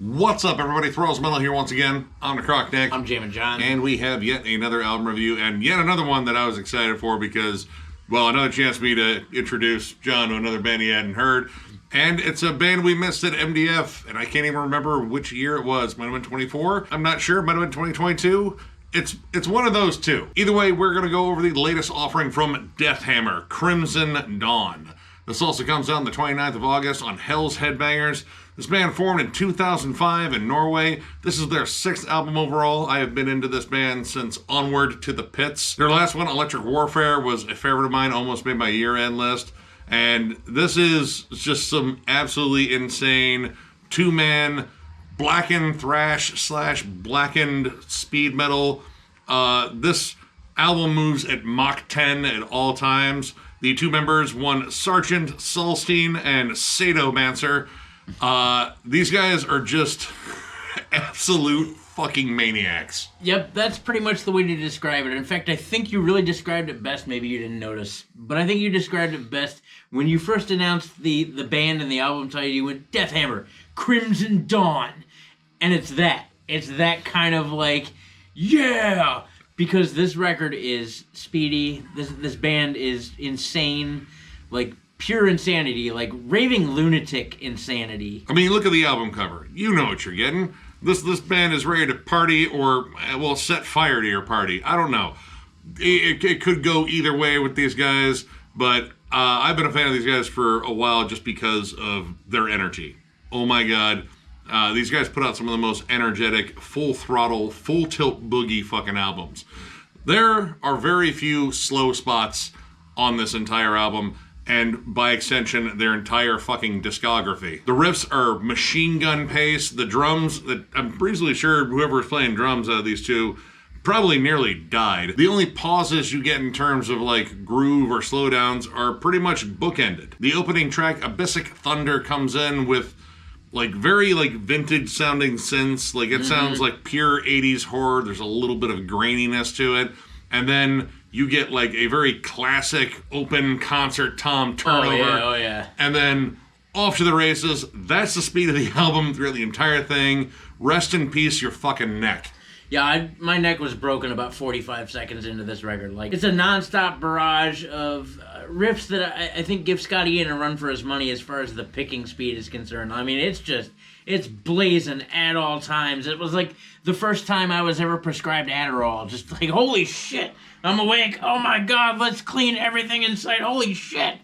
What's up, everybody? Thralls Mellow here once again. I'm Necrotic. I'm Jammin John. And we have yet another album review, and yet another one that I was excited for because, well, another chance for me to introduce John to another band he hadn't heard. And it's a band we missed at MDF, and I can't even remember which year it was. Might have been 24. I'm not sure. Might have been 2022. It's one of those two. Either way, we're going to go over the latest offering from Deathhammer, Crimson Dawn. This also comes out on the 29th of August on Hell's Headbangers. This band formed in 2005 in Norway. This is their 6th album overall. I have been into this band since Onward to the Pits. Their last one, Electric Warfare, was a favorite of mine, almost made my year-end list. And this is just some absolutely insane two-man blackened thrash / blackened speed metal. This album moves at Mach 10 at all times. The two members, one Sergeant Solstein and Sadomancer. These guys are just absolute fucking maniacs. Yep, that's pretty much the way to describe it. In fact, I think you really described it best. Maybe you didn't notice, but I think you described it best when you first announced the band and the album title. You went Deathhammer, Crimson Dawn, and it's that kind of like, yeah, because this record is speedy. This band is insane, like pure insanity, like raving lunatic insanity. I mean, look at the album cover. You know what you're getting. This band is ready to party or, well, set fire to your party. I don't know. It could go either way with these guys, but I've been a fan of these guys for a while just because of their energy. Oh my God. These guys put out some of the most energetic, full throttle, full tilt boogie fucking albums. There are very few slow spots on this entire album, and by extension, their entire fucking discography. The riffs are machine gun pace. The drums, I'm reasonably sure whoever's playing drums out of these two probably nearly died. The only pauses you get in terms of like groove or slowdowns are pretty much bookended. The opening track, Abyssic Thunder, comes in with like very like vintage sounding synths. Like it sounds like pure 80s horror. There's a little bit of graininess to it. And then you get like a very classic open concert tom turnover. Oh yeah. And then off to the races. That's the speed of the album throughout the entire thing. Rest in peace, your fucking neck. Yeah, my neck was broken about 45 seconds into this record. Like, it's a nonstop barrage of riffs that I think give Scotty Ian a run for his money as far as the picking speed is concerned. I mean, it's blazing at all times. It was like the first time I was ever prescribed Adderall. Just like, holy shit, I'm awake. Oh my God, let's clean everything in sight. Holy shit.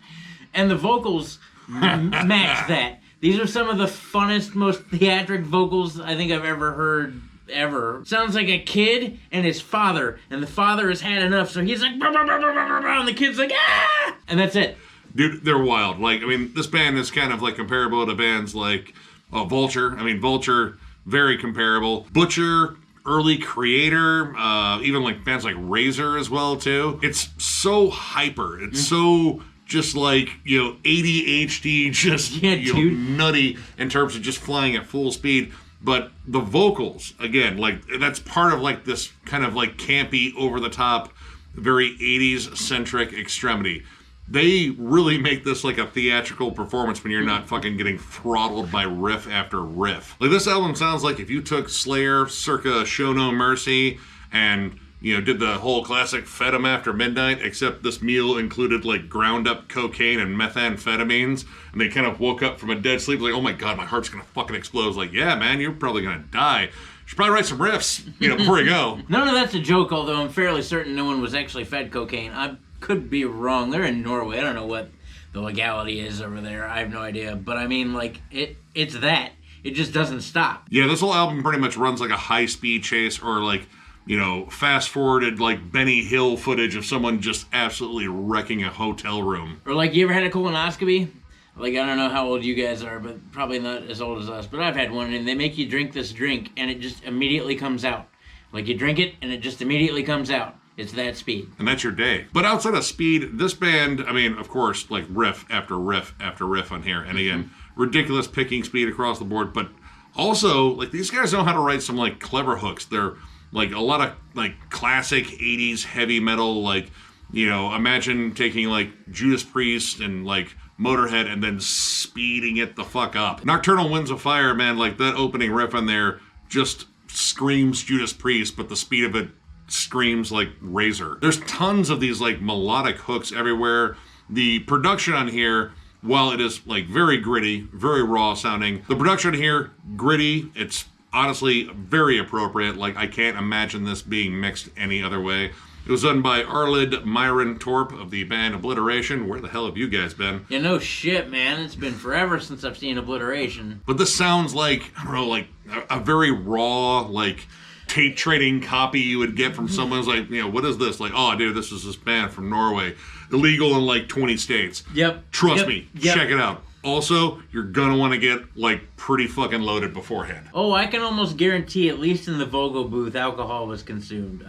And the vocals match that. These are some of the funnest, most theatric vocals I think I've ever heard. Ever. Sounds like a kid and his father, and the father has had enough, so he's like, bah, bah, bah, bah, bah, bah, and the kid's like, ah! And that's it. Dude, they're wild. Like, I mean, this band is kind of like comparable to bands like Vulture. I mean, Vulture, very comparable. Butcher, early Creator, even like bands like RAGER as well, too. It's so hyper. It's so just like, ADHD, just nutty in terms of just flying at full speed. But the vocals, again, like that's part of like this kind of like campy, over the top, very 80s centric extremity. They really make this like a theatrical performance when you're not fucking getting throttled by riff after riff. Like this album sounds like if you took Slayer circa Show No Mercy and did the whole classic Fed 'em After Midnight, except this meal included like ground up cocaine and methamphetamines, and they kind of woke up from a dead sleep like, oh my God, my heart's gonna fucking explode. It's like, yeah, man, you're probably gonna die. You should probably write some riffs, before you go. None of that's a joke, although I'm fairly certain no one was actually fed cocaine. I could be wrong. They're in Norway. I don't know what the legality is over there. I have no idea. But I mean, like, it's that. It just doesn't stop. Yeah, this whole album pretty much runs like a high-speed chase or like, fast-forwarded, like, Benny Hill footage of someone just absolutely wrecking a hotel room. Or, like, you ever had a colonoscopy? Like, I don't know how old you guys are, but probably not as old as us. But I've had one, and they make you drink this drink, and it just immediately comes out. Like, you drink it, and it just immediately comes out. It's that speed. And that's your day. But outside of speed, this band, I mean, of course, like, riff after riff after riff on here. And again, ridiculous picking speed across the board. But also, like, these guys know how to write some, like, clever hooks. They're like a lot of like classic 80s heavy metal, like, imagine taking like Judas Priest and like Motorhead and then speeding it the fuck up. Nocturnal Winds of Fire, man, like that opening riff on there just screams Judas Priest, but the speed of it screams like Razor. There's tons of these like melodic hooks everywhere. The production on here, while it is like very gritty, very raw sounding, the production here, gritty, it's honestly very appropriate. Like, I can't imagine this being mixed any other way. It was done by Arlid Myron Torp of the band Obliteration. Where the hell have you guys been? Yeah, no shit, man. It's been forever since I've seen Obliteration. But this sounds like, I don't know, like a very raw, like tape trading copy you would get from someone who's like, you know, what is this? Like, oh, dude, this is this band from Norway. Illegal in like 20 states. Yep. Trust me. Check it out. Also, you're gonna want to get like pretty fucking loaded beforehand. Oh, I can almost guarantee, at least in the vocal booth, alcohol was consumed.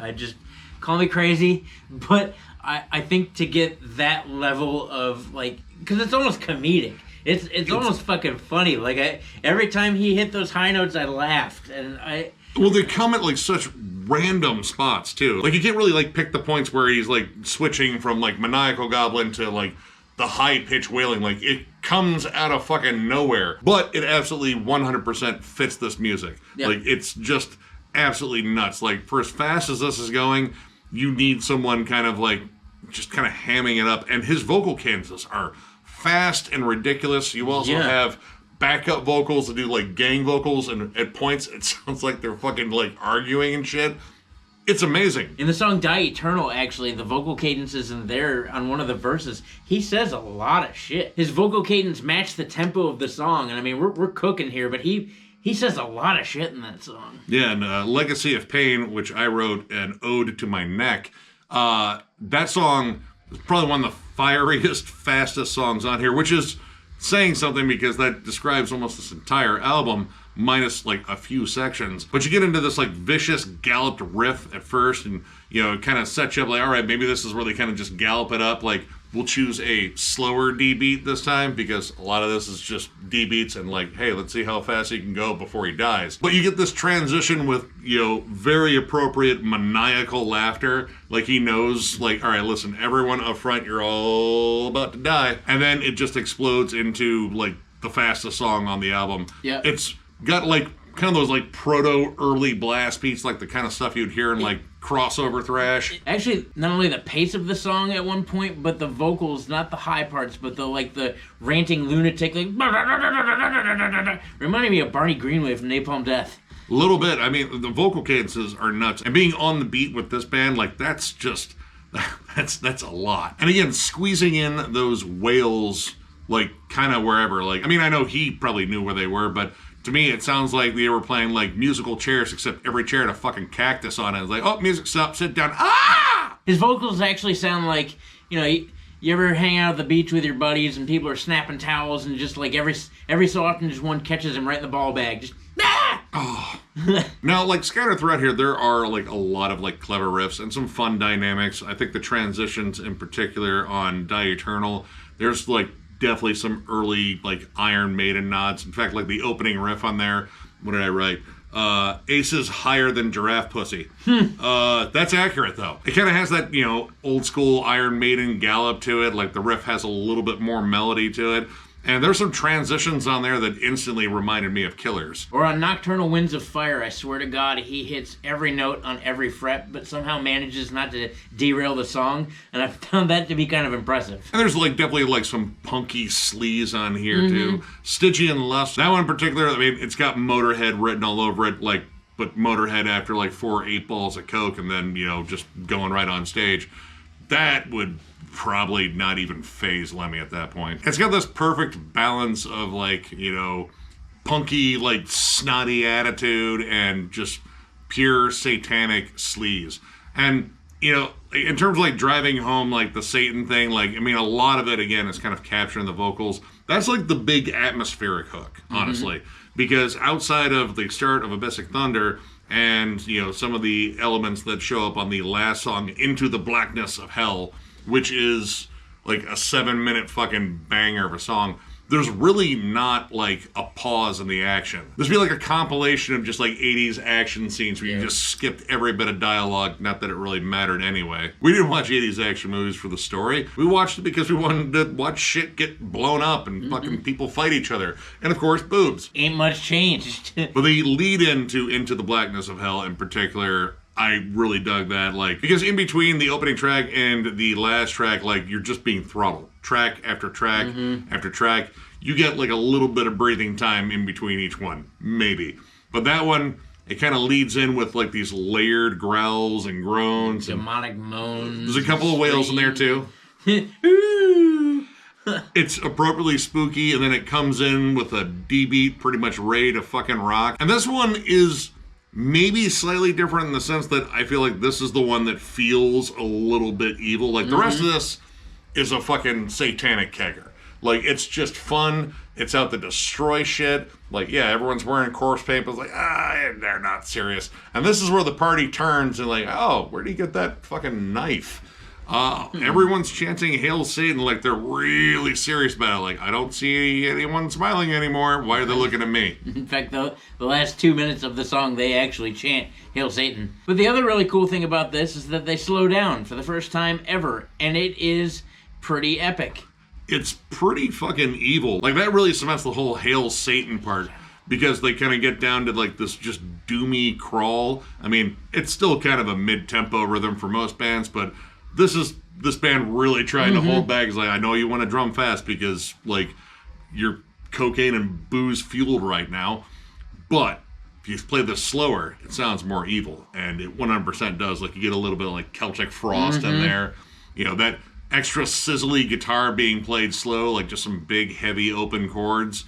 Call me crazy, but I think to get that level of like, because it's almost comedic. It's almost fucking funny. Like, every time he hit those high notes, I laughed, and Well, they come at like such random spots too. Like, you can't really like pick the points where he's like switching from like maniacal goblin to like the high pitch wailing. Like, it comes out of fucking nowhere, but it absolutely 100% fits this music. Yep. Like, it's just absolutely nuts. Like, for as fast as this is going, you need someone kind of like just kind of hamming it up, and his vocal cadences are fast and ridiculous. You also have backup vocals that do like gang vocals, and at points it sounds like they're fucking like arguing and shit. It's amazing. In the song Die Eternal, actually, the vocal cadences in there, on one of the verses, he says a lot of shit. His vocal cadence matched the tempo of the song, and I mean, we're cooking here, but he says a lot of shit in that song. Yeah, and Legacy of Pain, which I wrote an ode to my neck, that song is probably one of the fieriest, fastest songs on here, which is saying something because that describes almost this entire album, minus like a few sections. But you get into this like vicious galloped riff at first, and you know, it kind of sets you up like, all right, maybe this is where they kind of just gallop it up. Like, we'll choose a slower D beat this time because a lot of this is just D beats and like, hey, let's see how fast he can go before he dies. But you get this transition with, you know, very appropriate maniacal laughter. Like, he knows, like, all right, listen, everyone up front, you're all about to die. And then it just explodes into like the fastest song on the album. Yeah. It's got like kind of those like proto early blast beats, like the kind of stuff you'd hear in like crossover thrash. Actually, not only the pace of the song at one point, but the vocals, not the high parts, but the ranting lunatic, like reminding me of Barney Greenway from Napalm Death. A little bit. I mean, the vocal cadences are nuts, and being on the beat with this band, like, that's just that's a lot. And again, squeezing in those wails, like, kind of wherever. Like, I mean, I know he probably knew where they were, but to me, it sounds like they were playing like musical chairs, except every chair had a fucking cactus on it. It's like, oh, music stop, sit down. Ah! His vocals actually sound like, you know, you ever hang out at the beach with your buddies and people are snapping towels, and just like every so often just one catches him right in the ball bag. Just ah! Oh. Now, like, scattered throughout here, there are like a lot of like clever riffs and some fun dynamics. I think the transitions in particular on Die Eternal, there's like definitely some early like Iron Maiden nods. In fact, like the opening riff on there, what did I write? Aces higher than giraffe pussy. That's accurate though. It kind of has that, you know, old school Iron Maiden gallop to it. Like, the riff has a little bit more melody to it. And there's some transitions on there that instantly reminded me of Killers. Or on Nocturnal Winds of Fire, I swear to God, he hits every note on every fret, but somehow manages not to derail the song, and I found that to be kind of impressive. And there's like definitely like some punky sleaze on here too. Stygian Lust, that one in particular, I mean, it's got Motorhead written all over it, like, but Motorhead after like 4 8 balls of coke and then, you know, just going right on stage. That would probably not even phase Lemmy at that point. It's got this perfect balance of like, you know, punky, like snotty attitude and just pure satanic sleaze. And, you know, in terms of like driving home like the Satan thing, like, I mean, a lot of it again is kind of capturing the vocals. That's like the big atmospheric hook, honestly, because outside of the start of Abyssic Thunder and, you know, some of the elements that show up on the last song, Into the Blackness of Hell, which is like a 7-minute fucking banger of a song, there's really not like a pause in the action. This would be like a compilation of just like 80s action scenes where you just skipped every bit of dialogue, not that it really mattered anyway. We didn't watch 80s action movies for the story. We watched it because we wanted to watch shit get blown up and fucking people fight each other. And of course, boobs. Ain't much changed. But the lead into the Blackness of Hell in particular, I really dug that, like, because in between the opening track and the last track, like, you're just being throttled. Track after track after track. You get, like, a little bit of breathing time in between each one. Maybe. But that one, it kind of leads in with, like, these layered growls and groans. Demonic moans. There's a couple of wails in there, too. It's appropriately spooky, and then it comes in with a D-beat, pretty much ready to fucking rock. And this one is maybe slightly different in the sense that I feel like this is the one that feels a little bit evil. Like, the rest of this is a fucking satanic kegger. Like, it's just fun. It's out to destroy shit. Like, yeah, everyone's wearing corpse paint, but it's like, they're not serious. And this is where the party turns and like, oh, where do you get that fucking knife? Everyone's chanting Hail Satan like they're really serious about it. Like, I don't see anyone smiling anymore. Why are they looking at me? In fact, the last 2 minutes of the song, they actually chant Hail Satan. But the other really cool thing about this is that they slow down for the first time ever, and it is pretty epic. It's pretty fucking evil. Like, that really cements the whole Hail Satan part, because they kind of get down to, like, this just doomy crawl. I mean, it's still kind of a mid-tempo rhythm for most bands, but this band really trying to hold back. It's like, I know you want to drum fast because, like, you're cocaine and booze fueled right now, but if you play this slower, it sounds more evil, and it 100% does. Like, you get a little bit of, like, Celtic frost in there. You know, that extra sizzly guitar being played slow, like just some big, heavy, open chords.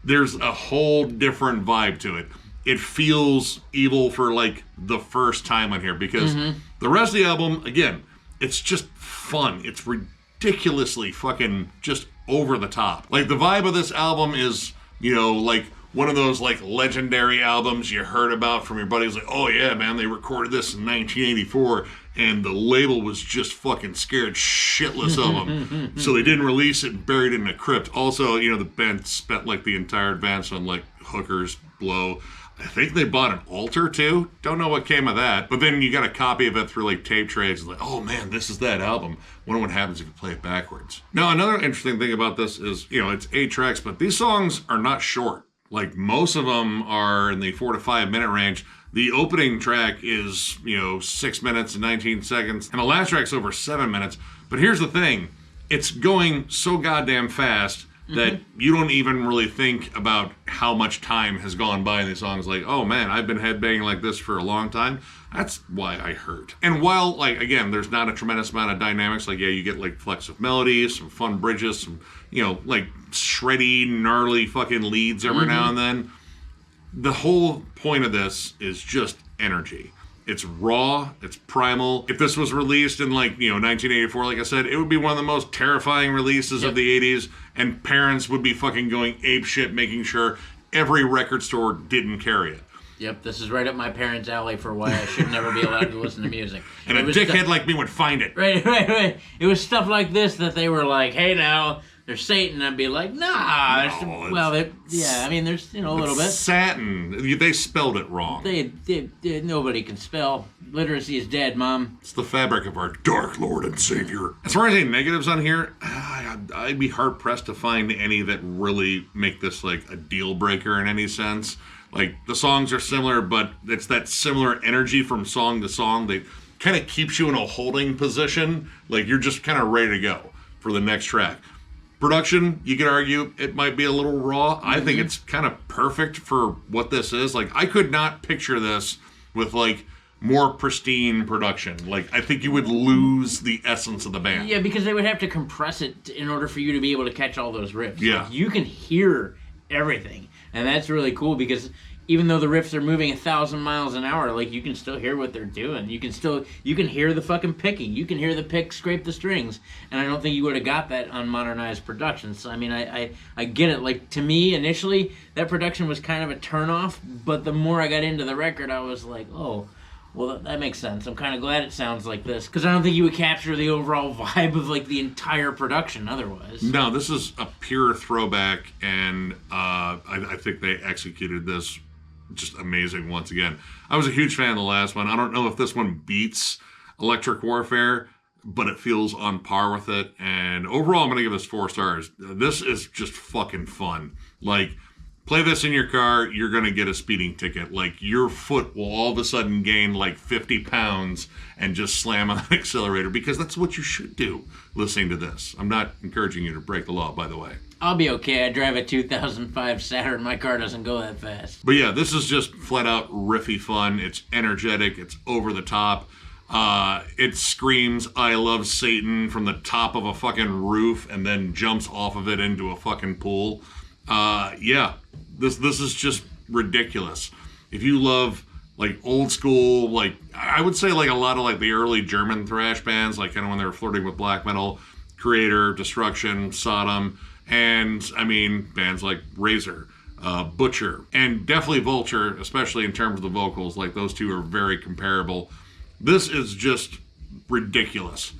There's a whole different vibe to it. It feels evil for, like, the first time on here, because the rest of the album, again, it's just fun. It's ridiculously fucking just over the top. Like, the vibe of this album is, you know, like one of those, like, legendary albums you heard about from your buddies. Like, oh yeah, man, they recorded this in 1984, and the label was just fucking scared shitless of them. So they didn't release it and buried it in a crypt. Also, you know, the band spent, like, the entire advance on, like, hookers, blow. I think they bought an altar, too. Don't know what came of that. But then you got a copy of it through, like, tape trades. It's like, oh, man, this is that album. Wonder what happens if you play it backwards. Now, another interesting thing about this is, you know, it's 8 tracks, but these songs are not short. Like, most of them are in the 4 to 5 minute range. The opening track is, you know, 6 minutes and 19 seconds. And the last track's over 7 minutes. But here's the thing. It's going so goddamn fast that you don't even really think about how much time has gone by in these songs. Like, oh man, I've been headbanging like this for a long time. That's why I hurt. And while, like, again, there's not a tremendous amount of dynamics, like, yeah, you get, like, flexive melodies, some fun bridges, some, you know, like, shreddy, gnarly fucking leads every now and then. The whole point of this is just energy. It's raw, it's primal. If this was released in, like, you know, 1984, like I said, it would be one of the most terrifying releases of the 80s, and parents would be fucking going apeshit making sure every record store didn't carry it. Yep, this is right up my parents' alley for why I should never be allowed to listen to music. And a dickhead like me would find it. Right. It was stuff like this that they were like, hey now, there's Satan. I'd be like, nah. No, I mean, there's, you know, a little bit. Satin. They spelled it wrong. Nobody can spell. Literacy is dead, Mom. It's the fabric of our dark Lord and Savior. As far as any negatives on here, I'd be hard-pressed to find any that really make this, like, a deal breaker in any sense. Like, the songs are similar, but it's that similar energy from song to song that kind of keeps you in a holding position. Like, you're just kind of ready to go for the next track. Production, you could argue it might be a little raw. I think it's kind of perfect for what this is. Like, I could not picture this with, like, more pristine production. Like, I think you would lose the essence of the band. Yeah, because they would have to compress it in order for you to be able to catch all those riffs. Yeah. Like, you can hear everything. And that's really cool because even though the riffs are moving 1,000 miles an hour, like, you can still hear what they're doing. You can hear the fucking picking. You can hear the pick scrape the strings. And I don't think you would have got that on modernized productions. So, I mean, I get it. Like, to me, initially, that production was kind of a turnoff. But the more I got into the record, I was like, oh, Well, that makes sense. I'm kind of glad it sounds like this, because I don't think you would capture the overall vibe of, like, the entire production otherwise. No, this is a pure throwback, and I think they executed this just amazing once again. I was a huge fan of the last one. I don't know if this one beats Electric Warfare, but it feels on par with it. And overall, I'm going to give this 4 stars. This is just fucking fun. Like, play this in your car, you're going to get a speeding ticket. Like, your foot will all of a sudden gain like 50 pounds and just slam on the accelerator, because that's what you should do listening to this. I'm not encouraging you to break the law, by the way. I'll be okay. I drive a 2005 Saturn. My car doesn't go that fast. But yeah, this is just flat out riffy fun. It's energetic. It's over the top. It screams, "I love Satan" from the top of a fucking roof and then jumps off of it into a fucking pool. Yeah, this is just ridiculous. If you love like old school, like I would say like a lot of like the early German thrash bands, like kind of when they were flirting with black metal, Creator, Destruction, Sodom, and I mean bands like Razor, Butcher, and definitely Vulture, especially in terms of the vocals. Like those two are very comparable. This is just ridiculous.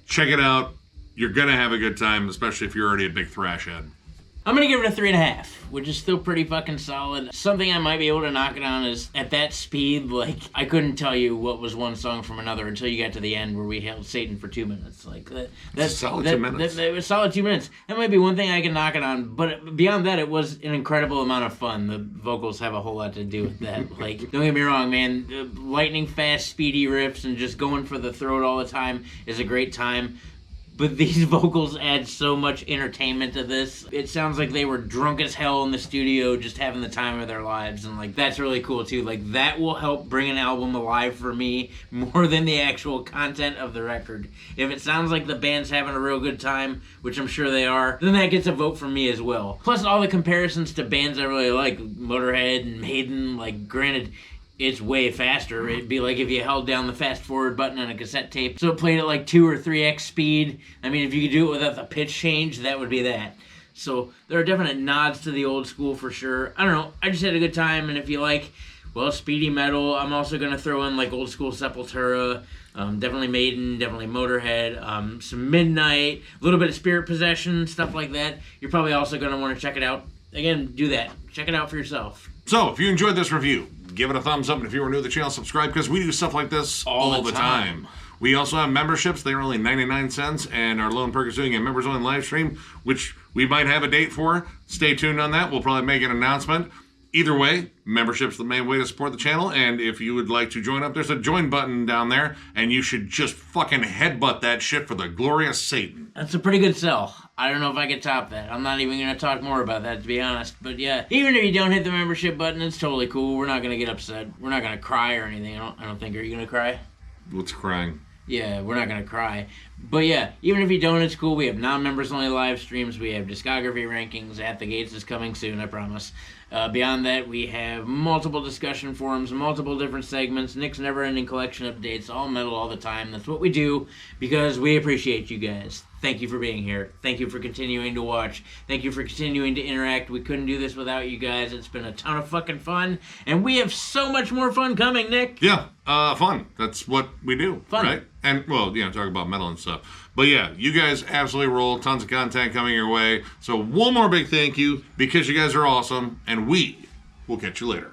Check it out. You're gonna have a good time, especially if you're already a big thrash head. I'm gonna give it a 3.5, which is still pretty fucking solid. Something I might be able to knock it on is at that speed, like, I couldn't tell you what was one song from another until you got to the end where we held Satan for 2 minutes. Like, that's solid 2 minutes. It was solid 2 minutes. That might be one thing I can knock it on, but beyond that, it was an incredible amount of fun. The vocals have a whole lot to do with that. Like, don't get me wrong, man. Lightning fast, speedy riffs and just going for the throat all the time is a great time. But these vocals add so much entertainment to this. It sounds like they were drunk as hell in the studio just having the time of their lives. And, like, that's really cool, too. Like, that will help bring an album alive for me more than the actual content of the record. If it sounds like the band's having a real good time, which I'm sure they are, then that gets a vote from me as well. Plus, all the comparisons to bands I really like, Motorhead and Maiden, like, granted, it's way faster. It'd be like if you held down the fast forward button on a cassette tape, so it played at like 2 or 3x speed. I mean, if you could do it without the pitch change, that would be that. So there are definite nods to the old school for sure. I don't know, I just had a good time, and if you like, well, speedy metal, I'm also going to throw in like old school Sepultura, definitely Maiden, definitely Motorhead, some Midnight, a little bit of Spirit Possession, stuff like that. You're probably also going to want to check it out. Again, do that. Check it out for yourself. So, if you enjoyed this review, give it a thumbs up, and if you are new to the channel, subscribe, because we do stuff like this all the time. We also have memberships. They're only 99 cents, and our Lone Perk is doing a members-only live stream, which we might have a date for. Stay tuned on that. We'll probably make an announcement. Either way, membership's the main way to support the channel, and if you would like to join up, there's a join button down there, and you should just fucking headbutt that shit for the glorious Satan. That's a pretty good sell. I don't know if I could top that. I'm not even going to talk more about that, to be honest. But yeah, even if you don't hit the membership button, it's totally cool. We're not going to get upset. We're not going to cry or anything. I don't think. Are you going to cry? What's crying? Yeah, we're not going to cry. But yeah, even if you don't, it's cool. We have non-members only live streams. We have discography rankings. At the Gates is coming soon, I promise. Beyond that, we have multiple discussion forums, multiple different segments, Nick's never-ending collection updates, all metal all the time. That's what we do because we appreciate you guys. Thank you for being here. Thank you for continuing to watch. Thank you for continuing to interact. We couldn't do this without you guys. It's been a ton of fucking fun, and we have so much more fun coming, Nick. Yeah, fun. That's what we do, fun. Right? And, well, you know, talk about metal and stuff. But yeah, you guys absolutely roll. Tons of content coming your way. So one more big thank you, because you guys are awesome, and we will catch you later.